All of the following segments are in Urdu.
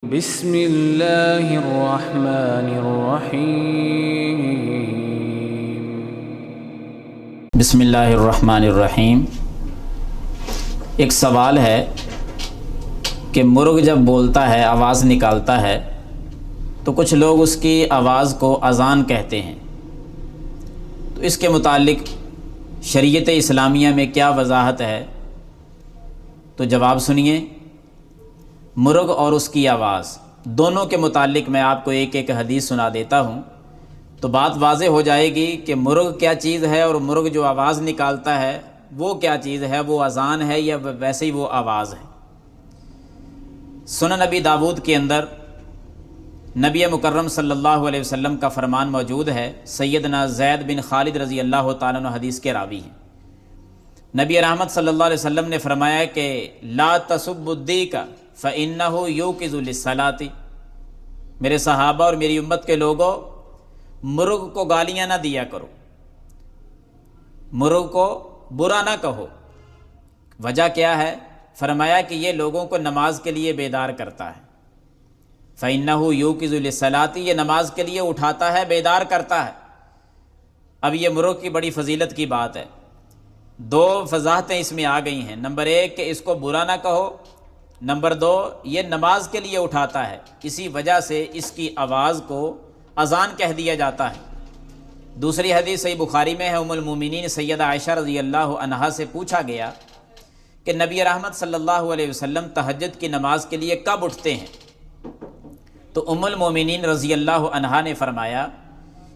بسم اللہ الرحمن الرحیم۔ بسم اللہ الرحمن الرحیم۔ ایک سوال ہے کہ مرغ جب بولتا ہے، آواز نکالتا ہے، تو کچھ لوگ اس کی آواز کو اذان کہتے ہیں، تو اس کے متعلق شریعت اسلامیہ میں کیا وضاحت ہے؟ تو جواب سنیے۔ مرغ اور اس کی آواز دونوں کے متعلق میں آپ کو ایک ایک حدیث سنا دیتا ہوں، تو بات واضح ہو جائے گی کہ مرغ کیا چیز ہے اور مرغ جو آواز نکالتا ہے وہ کیا چیز ہے، وہ اذان ہے یا ویسے ہی وہ آواز ہے۔ سنن نبی داود کے اندر نبی مکرم صلی اللہ علیہ وسلم کا فرمان موجود ہے۔ سیدنا زید بن خالد رضی اللہ تعالیٰ عنہ حدیث کے راوی ہیں۔ نبی رحمت صلی اللہ علیہ وسلم نے فرمایا کہ لا تسبوا الدیک فإنہ یوقظ للصلاۃ۔ میرے صحابہ اور میری امت کے لوگوں، مرغ کو گالیاں نہ دیا کرو، مرغ کو برا نہ کہو۔ وجہ کیا ہے؟ فرمایا کہ یہ لوگوں کو نماز کے لیے بیدار کرتا ہے۔ فإنہ یوقظ للصلاۃ، یہ نماز کے لیے اٹھاتا ہے، بیدار کرتا ہے۔ اب یہ مرغ کی بڑی فضیلت کی بات ہے۔ دو وضاحتیں اس میں آ گئی ہیں۔ نمبر ایک کہ اس کو برا نہ کہو، نمبر دو یہ نماز کے لیے اٹھاتا ہے، اسی وجہ سے اس کی آواز کو اذان کہہ دیا جاتا ہے۔ دوسری حدیث صحیح بخاری میں ہے، ام المومنین سیدہ عائشہ رضی اللہ عنہا سے پوچھا گیا کہ نبی رحمت صلی اللہ علیہ وسلم تہجد کی نماز کے لیے کب اٹھتے ہیں؟ تو ام المومنین رضی اللہ عنہا نے فرمایا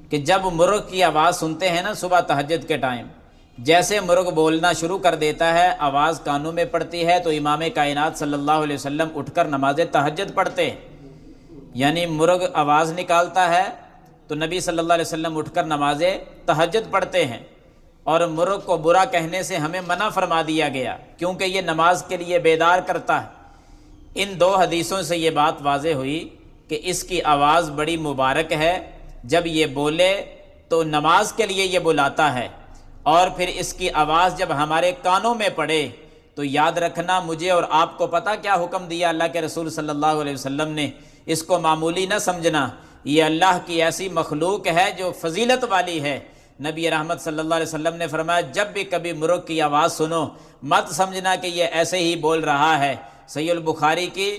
کہ جب مرغ کی آواز سنتے ہیں نا صبح تہجد کے ٹائم، جیسے مرغ بولنا شروع کر دیتا ہے، آواز کانوں میں پڑتی ہے، تو امام کائنات صلی اللہ علیہ وسلم اٹھ کر نماز تہجد پڑھتے ہیں۔ یعنی مرغ آواز نکالتا ہے تو نبی صلی اللہ علیہ وسلم اٹھ کر نماز تہجد پڑھتے ہیں۔ اور مرغ کو برا کہنے سے ہمیں منع فرما دیا گیا، کیونکہ یہ نماز کے لیے بیدار کرتا ہے۔ ان دو حدیثوں سے یہ بات واضح ہوئی کہ اس کی آواز بڑی مبارک ہے۔ جب یہ بولے تو نماز کے لیے یہ بلاتا ہے، اور پھر اس کی آواز جب ہمارے کانوں میں پڑے تو یاد رکھنا، مجھے اور آپ کو پتہ کیا حکم دیا اللہ کے رسول صلی اللہ علیہ وسلم نے؟ اس کو معمولی نہ سمجھنا، یہ اللہ کی ایسی مخلوق ہے جو فضیلت والی ہے۔ نبی رحمت صلی اللہ علیہ وسلم نے فرمایا جب بھی کبھی مرغ کی آواز سنو مت سمجھنا کہ یہ ایسے ہی بول رہا ہے۔ صحیح البخاری کی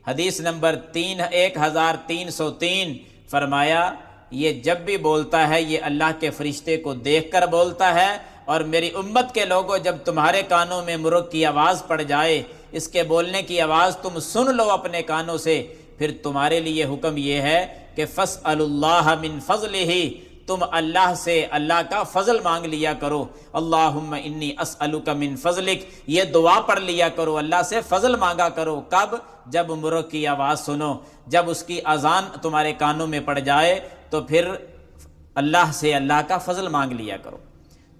حدیث نمبر 1303 فرمایا یہ جب بھی بولتا ہے یہ اللہ کے فرشتے کو دیکھ کر بولتا ہے، اور میری امت کے لوگوں جب تمہارے کانوں میں مرغ کی آواز پڑ جائے، اس کے بولنے کی آواز تم سن لو اپنے کانوں سے، پھر تمہارے لیے حکم یہ ہے کہ فاسألوا اللہ من فضلہ، تم اللہ سے اللہ کا فضل مانگ لیا کرو۔ اللہم انی اسألک من فضلک، یہ دعا پڑھ لیا کرو، اللہ سے فضل مانگا کرو۔ کب؟ جب مرغ کی آواز سنو، جب اس کی اذان تمہارے کانوں میں پڑ جائے تو پھر اللہ سے اللہ کا فضل مانگ لیا کرو۔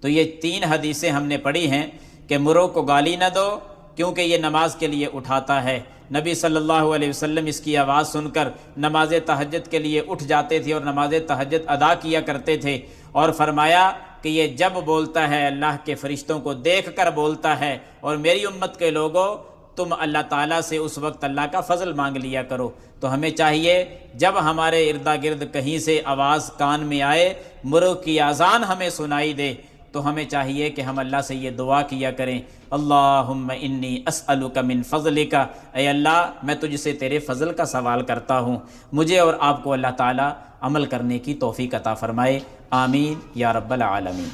تو یہ تین حدیثیں ہم نے پڑھی ہیں کہ مرغ کو گالی نہ دو کیونکہ یہ نماز کے لیے اٹھاتا ہے۔ نبی صلی اللہ علیہ وسلم اس کی آواز سن کر نماز تہجد کے لیے اٹھ جاتے تھے اور نماز تہجد ادا کیا کرتے تھے، اور فرمایا کہ یہ جب بولتا ہے اللہ کے فرشتوں کو دیکھ کر بولتا ہے، اور میری امت کے لوگوں تم اللہ تعالیٰ سے اس وقت اللہ کا فضل مانگ لیا کرو۔ تو ہمیں چاہیے جب ہمارے اردا گرد کہیں سے آواز کان میں آئے، مرغ کی اذان ہمیں سنائی دے، تو ہمیں چاہیے کہ ہم اللہ سے یہ دعا کیا کریں، اللہم انی اسألک من فضلک، اے اللہ میں تجھ سے تیرے فضل کا سوال کرتا ہوں، مجھے اور آپ کو اللہ تعالیٰ عمل کرنے کی توفیق عطا فرمائے، آمین یا رب العالمین۔